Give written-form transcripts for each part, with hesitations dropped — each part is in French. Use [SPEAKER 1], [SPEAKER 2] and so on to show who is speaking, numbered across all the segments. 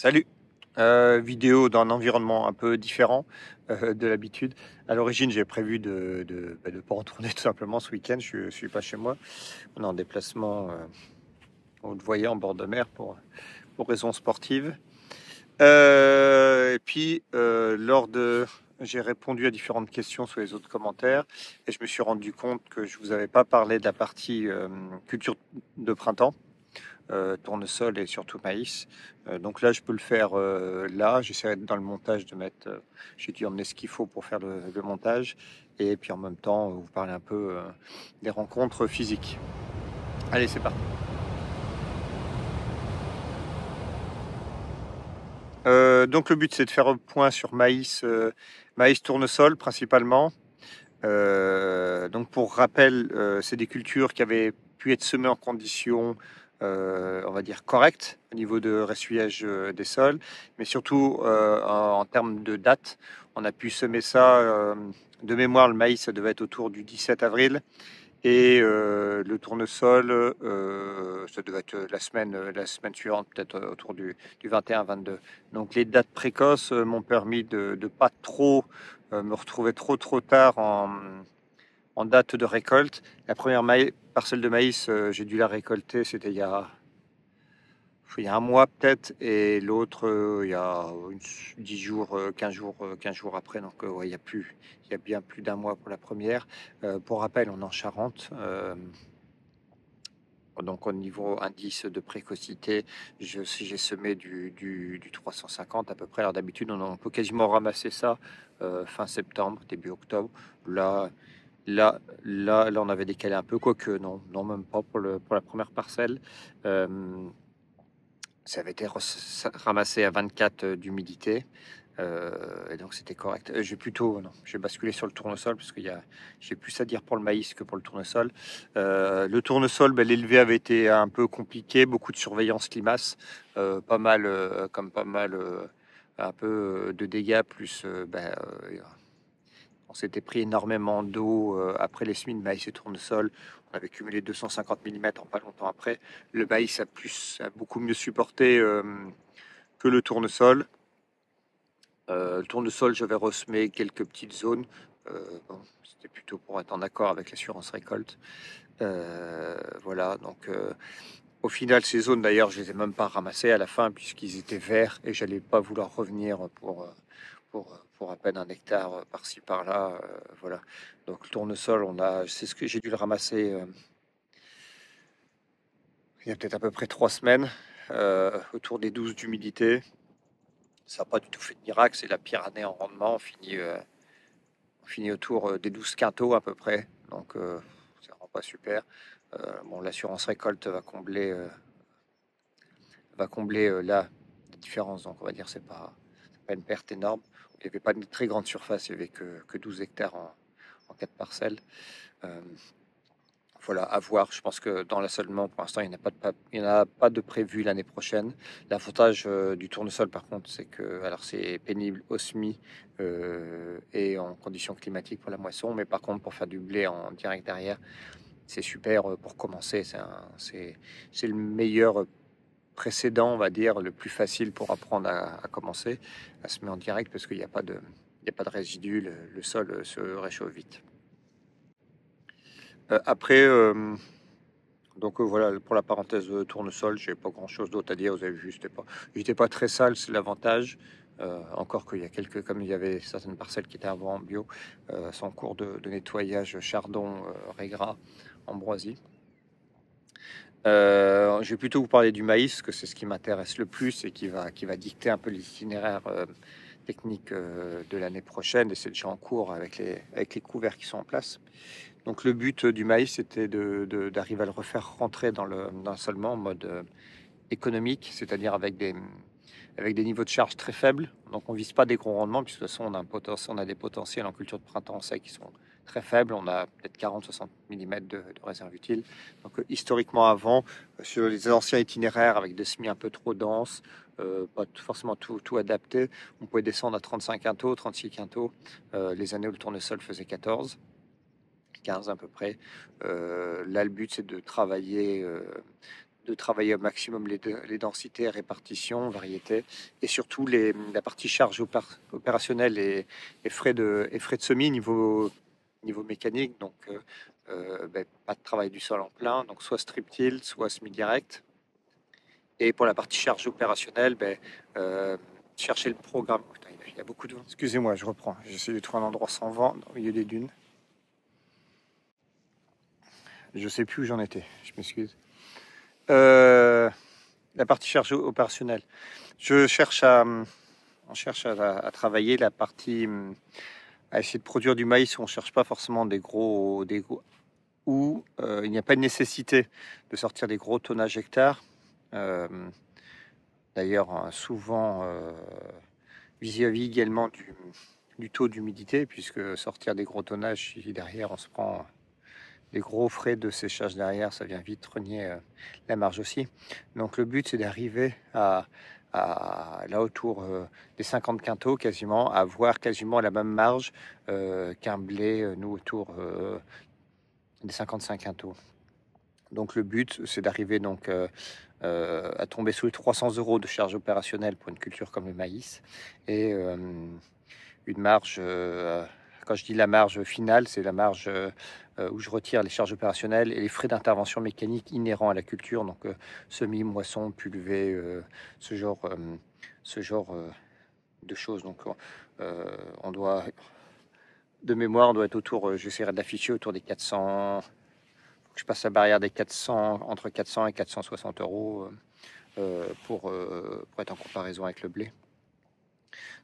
[SPEAKER 1] Salut! Vidéo dans un environnement un peu différent de l'habitude. À l'origine, j'ai prévu de pas en tourner tout simplement ce week-end. Je suis pas chez moi. On est en déplacement, vous le voyez, en bord de mer pour raisons sportives. Et puis, j'ai répondu à différentes questions sur les autres commentaires et je me suis rendu compte que je vous avais pas parlé de la partie culture de printemps. Tournesol et surtout maïs. Donc là, je peux le faire là. J'essaierai dans le montage de mettre. J'ai dû emmener ce qu'il faut pour faire le montage. Et puis en même temps, vous parler un peu des rencontres physiques. Allez, c'est parti. Donc le but, c'est de faire un point sur maïs, maïs tournesol principalement. Donc pour rappel, c'est des cultures qui avaient pu être semées en conditions, on va dire correctes au niveau de ressuyage des sols, mais surtout en termes de date, on a pu semer ça. De mémoire, le maïs, ça devait être autour du 17 avril, et le tournesol, ça devait être la semaine suivante, peut-être autour du 21-22. Donc les dates précoces m'ont permis de ne pas trop me retrouver trop tard en date de récolte. La première parcelle de maïs, j'ai dû la récolter, c'était il y a un mois peut-être, et l'autre il y a 10 jours, 15 jours après. Donc ouais, il y a bien plus d'un mois pour la première. Pour rappel, on est en Charente. Donc au niveau indice de précocité, j'ai semé du 350 à peu près. Alors d'habitude, on peut quasiment ramasser ça fin septembre, début octobre. Là, on avait décalé un peu, quoique non, même pas pour la première parcelle. Ça avait été ramassé à 24 d'humidité, et donc c'était correct. J'ai basculé sur le tournesol parce j'ai plus à dire pour le maïs que pour le tournesol. Le tournesol, l'élevé avait été un peu compliqué, beaucoup de surveillance limaces, pas mal, un peu de dégâts, plus on s'était pris énormément d'eau après les semis de maïs et tournesol. On avait cumulé 250 mm en pas longtemps après. Le maïs a beaucoup mieux supporté que le tournesol. Le tournesol, j'avais ressemé quelques petites zones. C'était plutôt pour être en accord avec l'assurance récolte. Voilà, donc au final, ces zones, d'ailleurs, je les ai même pas ramassées à la fin puisqu'ils étaient verts et j'allais pas vouloir revenir pour à peine un hectare par-ci par-là. Voilà. Donc le tournesol, c'est ce que j'ai dû le ramasser il y a peut-être à peu près 3 semaines, autour des 12 d'humidité. Ça n'a pas du tout fait de miracle, c'est la pire année en rendement. On finit autour des 12 quintaux à peu près, donc c'est vraiment pas super. Bon, l'assurance récolte va combler la différence, donc on va dire c'est pas une perte énorme. Il n'y avait pas de très grande surface, il n'y avait que 12 hectares en 4 parcelles. Voilà, à voir. Je pense que dans l'assolement, pour l'instant, il n'y en a pas de prévu l'année prochaine. L'avantage du tournesol, par contre, c'est que, alors c'est pénible au semis et en conditions climatiques pour la moisson, mais par contre, pour faire du blé en direct derrière, c'est super pour commencer. C'est le meilleur précédent, on va dire, le plus facile pour apprendre à commencer à semer en direct parce qu'il n'y a pas de résidus, le sol se réchauffe vite. Après, voilà, pour la parenthèse tournesol, j'ai pas grand chose d'autre à dire. Vous avez vu, il était pas très sale, c'est l'avantage. Encore qu'il y a comme il y avait certaines parcelles qui étaient avant en bio, sont en cours de nettoyage chardon, régras, ambroisie. Je vais plutôt vous parler du maïs, parce que c'est ce qui m'intéresse le plus et qui va dicter un peu l'itinéraire technique de l'année prochaine, et c'est déjà en cours avec les couverts qui sont en place. Donc le but du maïs, c'était d'arriver à le refaire rentrer dans le seulement en mode économique, c'est-à-dire avec des niveaux de charge très faibles. Donc on vise pas des gros rendements, puisque de toute façon on a des potentiels en culture de printemps sec qui sont très faibles. On a peut-être 40-60 mm de réserve utile. Donc historiquement avant, sur les anciens itinéraires avec des semis un peu trop denses, pas forcément tout adapté, on pouvait descendre à 35 quintaux, 36 quintaux, les années où le tournesol faisait 14. 15 à peu près. Là, le but, c'est de travailler de travailler au maximum les densités, répartition, variété, et surtout la partie charge opérationnelle et frais de semis niveau mécanique. Donc, pas de travail du sol en plein, donc soit strip till, soit semi-direct. Et pour la partie charge opérationnelle, chercher le programme. Putain, il y a beaucoup de vent. Excusez-moi, je reprends. J'essaie de trouver un endroit sans vent, au milieu des dunes. Je sais plus où j'en étais, je m'excuse. La partie charge opérationnelle. On cherche à travailler la partie, à essayer de produire du maïs où on cherche pas forcément des gros où il n'y a pas de nécessité de sortir des gros tonnages hectares. D'ailleurs, souvent vis-à-vis également du taux d'humidité, puisque sortir des gros tonnages, si derrière on se prend des gros frais de séchage derrière, ça vient vite renier la marge aussi. Donc le but, c'est d'arriver à là autour des 50 quintaux quasiment, à avoir quasiment la même marge qu'un blé, nous autour des 55 quintaux. Donc le but, c'est d'arriver donc à tomber sous les 300 € de charge opérationnelle pour une culture comme le maïs et une marge. Quand je dis la marge finale, c'est la marge où je retire les charges opérationnelles et les frais d'intervention mécanique inhérents à la culture, donc semis, moisson, pulvé, ce genre de choses. Donc on doit, de mémoire, on doit être autour, j'essaierai d'afficher autour des 400. Je passe la barrière des 400, entre 400 et 460 € pour être en comparaison avec le blé.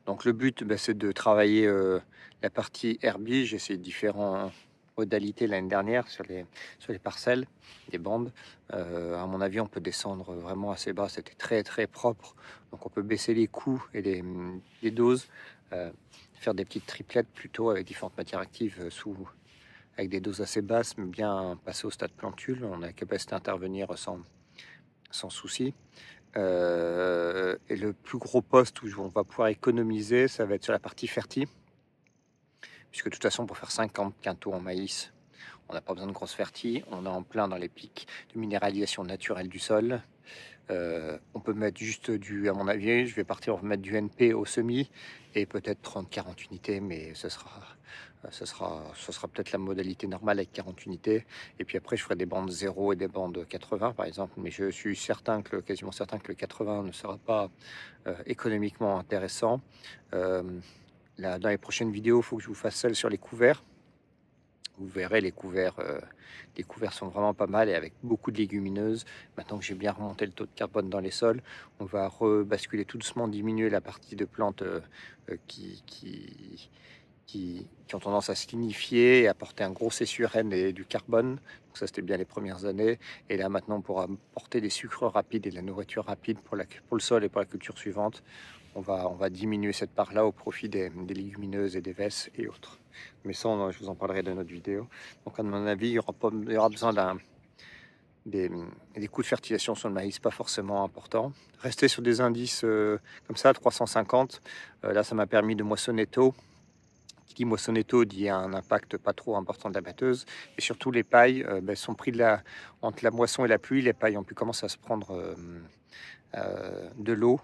[SPEAKER 1] Donc le but, c'est de travailler la partie herbige. J'ai essayé différentes modalités l'année dernière sur les parcelles, des bandes. À mon avis, on peut descendre vraiment assez bas. C'était très très propre. Donc on peut baisser les coûts et les doses, faire des petites triplettes plutôt avec différentes matières actives avec des doses assez basses, mais bien passer au stade plantule. On a la capacité d'intervenir sans souci. Et le plus gros poste où on va pouvoir économiser, ça va être sur la partie fertile, puisque de toute façon, pour faire 50 quintaux en maïs, on n'a pas besoin de grosses fertiles. On est en plein dans les pics de minéralisation naturelle du sol. On peut mettre juste à mon avis, je vais partir mettre du NP au semis et peut-être 30-40 unités, mais ce sera peut-être la modalité normale avec 40 unités. Et puis après, je ferai des bandes 0 et des bandes 80 par exemple, mais je suis quasiment certain que le 80 ne sera pas économiquement intéressant. Dans les prochaines vidéos, il faut que je vous fasse celle sur les couverts. Vous verrez, les couverts sont vraiment pas mal et avec beaucoup de légumineuses. Maintenant que j'ai bien remonté le taux de carbone dans les sols, on va rebasculer tout doucement, diminuer la partie de plantes qui ont tendance à se lignifier et apporter un gros SURN et du carbone. Donc ça, c'était bien les premières années. Et là, maintenant, pour apporter des sucres rapides et de la nourriture rapide pour le sol et pour la culture suivante, on va diminuer cette part-là au profit des légumineuses et des vesses et autres. Mais ça, je vous en parlerai dans notre vidéo. Donc, à mon avis, il y aura besoin des coûts de fertilisation sur le maïs pas forcément importants. Rester sur des indices comme ça, 350. Là, ça m'a permis de moissonner tôt. Qui dit moissonner tôt dit un impact pas trop important de la batteuse. Et surtout, les pailles sont pris entre la moisson et la pluie. Les pailles ont pu commencer à se prendre de l'eau,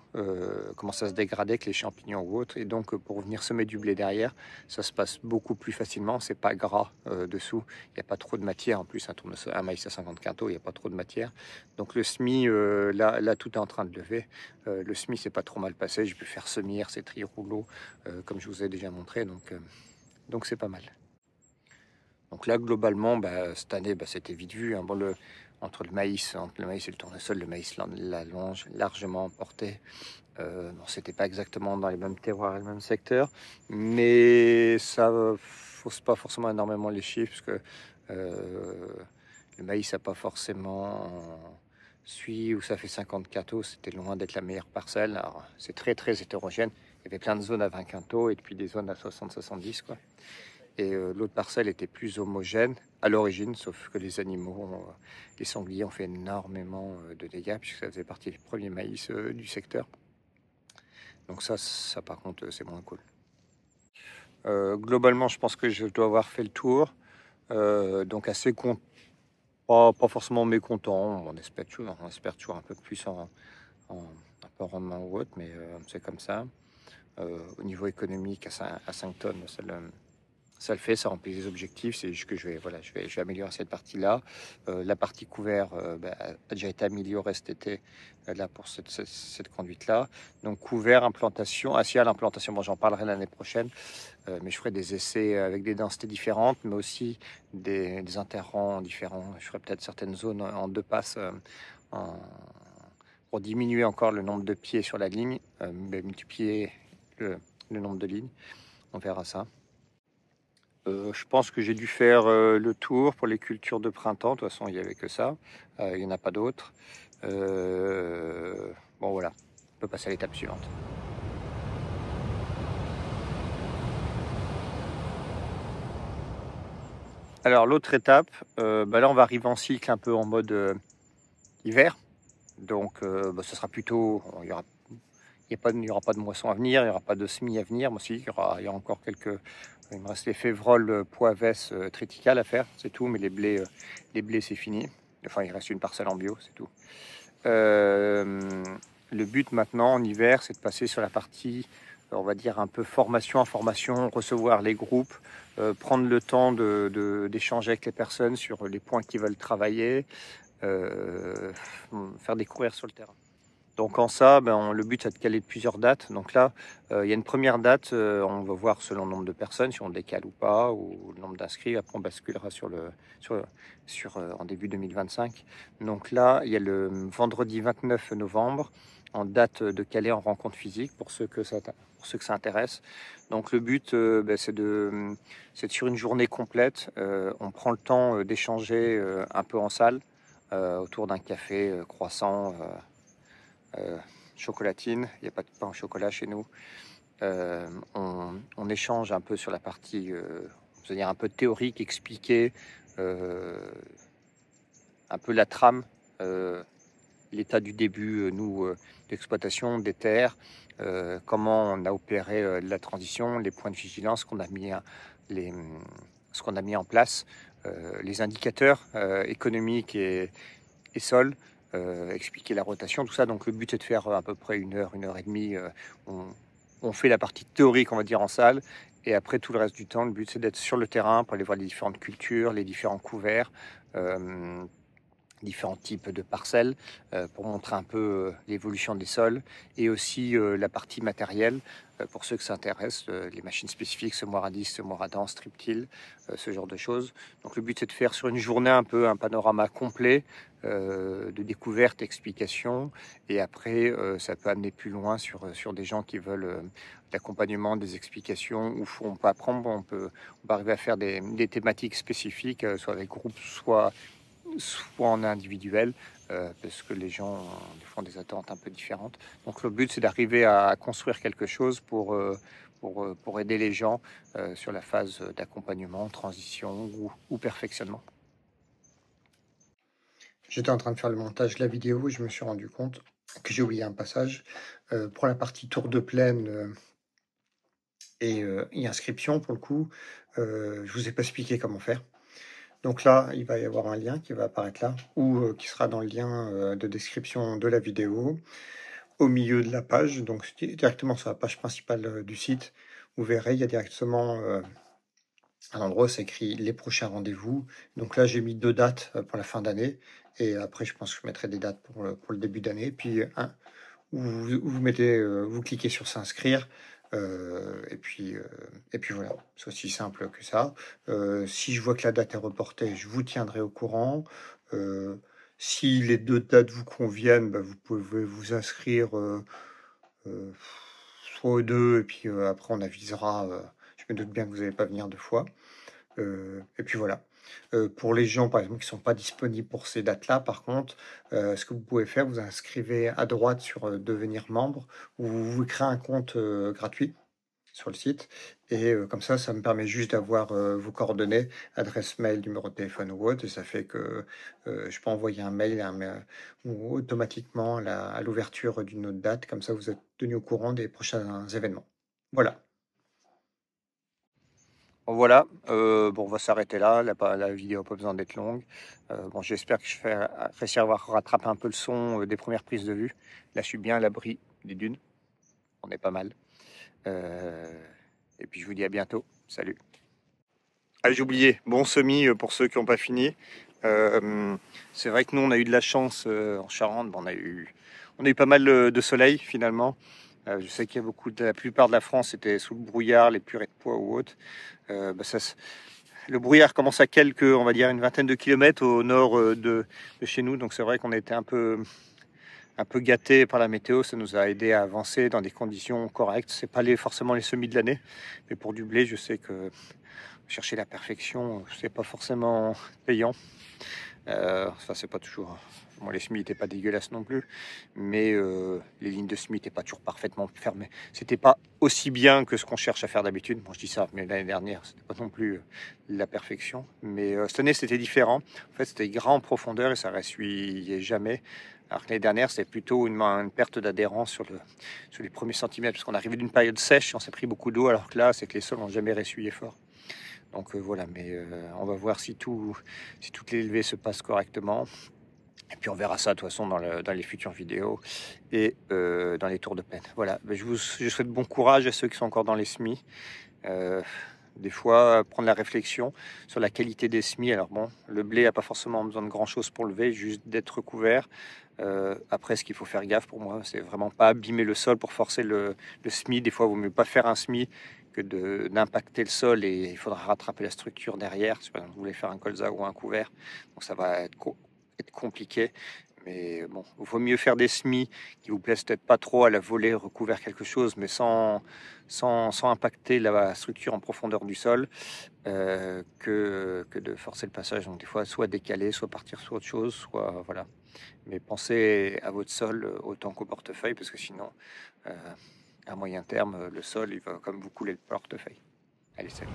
[SPEAKER 1] commence à se dégrader avec les champignons ou autres, et donc pour venir semer du blé derrière, ça se passe beaucoup plus facilement. C'est pas gras dessous, il n'y a pas trop de matière. En plus, un maïs à 50 quintaux, il n'y a pas trop de matière. Donc le semis, là tout est en train de lever. Le semis, c'est pas trop mal passé. J'ai pu faire semis, c'est tri rouleau, comme je vous ai déjà montré, donc c'est pas mal. Donc là, globalement, cette année, c'était vite vu. Hein. Bon, entre le maïs et le tournesol, le maïs l'a largement emporté. C'était pas exactement dans les mêmes terroirs et le même secteur, mais ça fausse pas forcément énormément les chiffres, parce que le maïs n'a pas forcément celui où ça fait 50 quintaux, c'était loin d'être la meilleure parcelle. Alors, c'est très très hétérogène. Il y avait plein de zones à 20 quintaux et puis des zones à 60-70, quoi. Et l'autre parcelle était plus homogène à l'origine, sauf que les animaux, les sangliers ont fait énormément de dégâts, puisque ça faisait partie des premiers maïs du secteur. Donc ça par contre, c'est moins cool. Globalement, je pense que je dois avoir fait le tour. Donc assez content pas forcément mécontent, on espère toujours un peu plus un peu en rendement ou autre, mais c'est comme ça. Au niveau économique, à 5 tonnes, ça le fait, ça remplit les objectifs. C'est juste que voilà, je vais améliorer cette partie-là. La partie couvert a déjà été améliorée cet été là pour cette conduite-là. Donc couvert, implantation, acial, implantation. Bon, j'en parlerai l'année prochaine, mais je ferai des essais avec des densités différentes, mais aussi des interrangs différents. Je ferai peut-être certaines zones en 2 passes en- pour diminuer encore le nombre de pieds sur la ligne, mais multiplier le, le nombre de lignes. On verra ça. Je pense que j'ai dû faire le tour pour les cultures de printemps. De toute façon, il n'y avait que ça. Il n'y en a pas d'autres. Bon, voilà. On peut passer à l'étape suivante. Alors, l'autre étape, là, on va arriver en cycle un peu en mode hiver. Donc, ce sera plutôt... il y aura pas de moisson à venir, il n'y aura pas de semis à venir. Moi aussi, il y aura encore quelques... Il me reste les févroles, poivès, triticales à faire, c'est tout. Mais les blés, c'est fini. Enfin, il reste une parcelle en bio, c'est tout. Le but maintenant, en hiver, c'est de passer sur la partie, on va dire, un peu formation, information, recevoir les groupes, prendre le temps d'échanger avec les personnes sur les points qu'ils veulent travailler, faire découvrir sur le terrain. Donc en ça, le but c'est de caler plusieurs dates. Donc là, il y a une première date, on va voir selon le nombre de personnes, si on décale ou pas, ou le nombre d'inscrits. Après, on basculera en début 2025. Donc là, il y a le vendredi 29 novembre, en date de caler en rencontre physique, pour ceux que ça intéresse. Donc le but, c'est sur une journée complète. On prend le temps d'échanger un peu en salle, autour d'un café, croissant, chocolatine, il n'y a pas de pain au chocolat chez nous. On échange un peu sur la partie, c'est-à-dire un peu théorique, expliquer un peu la trame, l'état du début, d'exploitation des terres, comment on a opéré la transition, les points de vigilance qu'on a mis, ce qu'on a mis en place, les indicateurs économiques et sol, expliquer la rotation, tout ça. Donc le but c'est de faire à peu près une heure et demie. On fait la partie théorique, on va dire, en salle. Et après tout le reste du temps, le but c'est d'être sur le terrain pour aller voir les différentes cultures, les différents couverts, différents types de parcelles, pour montrer un peu l'évolution des sols, et aussi la partie matérielle, pour ceux que ça intéresse, les machines spécifiques, semoir à disque, semoir à dents, strip-till, ce genre de choses. Donc le but c'est de faire sur une journée un peu un panorama complet de découverte, explication, et après ça peut amener plus loin sur des gens qui veulent l'accompagnement, des explications, où on peut apprendre, on peut arriver à faire des thématiques spécifiques, soit avec groupe, soit en individuel, parce que les gens font des attentes un peu différentes. Donc le but, c'est d'arriver à construire quelque chose pour aider les gens sur la phase d'accompagnement, transition ou perfectionnement. J'étais en train de faire le montage de la vidéo et je me suis rendu compte que j'ai oublié un passage. Pour la partie tour de plaine et inscription, pour le coup, je vous ai pas expliqué comment faire. Donc là, il va y avoir un lien qui va apparaître là, ou qui sera dans le lien de description de la vidéo, au milieu de la page, donc directement sur la page principale du site. Vous verrez, il y a directement un endroit où c'est écrit les prochains rendez-vous. Donc là, j'ai mis 2 dates pour la fin d'année, et après, je pense que je mettrai des dates pour le début d'année. Puis vous cliquez sur s'inscrire. Et puis voilà, c'est aussi simple que ça. Si je vois que la date est reportée, je vous tiendrai au courant. Euh, si les 2 dates vous conviennent, vous pouvez vous inscrire soit aux 2, et puis après on avisera. Je me doute bien que vous n'allez pas venir 2 fois. Et puis voilà. Pour les gens, par exemple, qui ne sont pas disponibles pour ces dates-là, par contre, ce que vous pouvez faire, vous inscrivez à droite sur devenir membre, ou vous créez un compte gratuit sur le site. Et comme ça me permet juste d'avoir vos coordonnées, adresse mail, numéro de téléphone ou autre. Et ça fait que je peux envoyer un mail ou automatiquement à l'ouverture d'une autre date. Comme ça, vous êtes tenu au courant des prochains événements. Voilà. Bon, voilà, bon, on va s'arrêter là. La vidéo n'a pas besoin d'être longue. Bon, j'espère que je vais réussir à avoir rattrapé un peu le son des premières prises de vue. Là, je suis bien à l'abri des dunes. On est pas mal. Euh, et puis, je vous dis à bientôt. Salut. Ah, j'ai oublié. Bon semis pour ceux qui n'ont pas fini. C'est vrai que nous, on a eu de la chance en Charente. Bon, on a eu pas mal de soleil finalement. Je sais qu'il y a la plupart de la France était sous le brouillard, les purées de pois ou autres. Bah, le brouillard commence à on va dire une vingtaine de kilomètres au nord de chez nous. Donc c'est vrai qu'on a été un peu gâté par la météo. Ça nous a aidé à avancer dans des conditions correctes. C'est pas forcément les semis de l'année, mais pour du blé, je sais que chercher la perfection, c'est pas forcément payant. Ça, c'est pas toujours. Bon, les semis n'étaient pas dégueulasses non plus, mais les lignes de semis n'étaient pas toujours parfaitement fermées. C'était pas aussi bien que ce qu'on cherche à faire d'habitude. Bon, je dis ça, mais l'année dernière, c'était pas non plus la perfection. Mais cette année, c'était différent. En fait, c'était grand en profondeur et ça ressuyait jamais. Alors que l'année dernière, c'était plutôt une perte d'adhérence sur les premiers centimètres, parce qu'on arrivait d'une période sèche, on s'est pris beaucoup d'eau, alors que là, c'est que les sols n'ont jamais ressuyé fort. Donc voilà, mais on va voir si toutes les levées se passent correctement. Et puis on verra ça de toute façon dans les futures vidéos et dans les tours de plaine. Voilà, je souhaite bon courage à ceux qui sont encore dans les semis. Des fois, prendre la réflexion sur la qualité des semis. Alors bon, le blé n'a pas forcément besoin de grand-chose pour lever, juste d'être couvert. Après, ce qu'il faut faire gaffe pour moi, c'est vraiment pas abîmer le sol pour forcer le semis. Des fois, il vaut mieux pas faire un semis que d'impacter le sol et il faudra rattraper la structure derrière. Si par exemple vous voulez faire un colza ou un couvert, donc ça va être compliqué. Mais bon, il vaut mieux faire des semis qui vous plaisent peut-être pas trop à la volée, recouvert quelque chose, mais sans impacter la structure en profondeur du sol, que de forcer le passage. Donc des fois, soit décaler, soit partir sur autre chose, soit voilà. Mais pensez à votre sol autant qu'au portefeuille, parce que sinon, à moyen terme, le sol, il va comme vous couler le portefeuille. Allez, salut.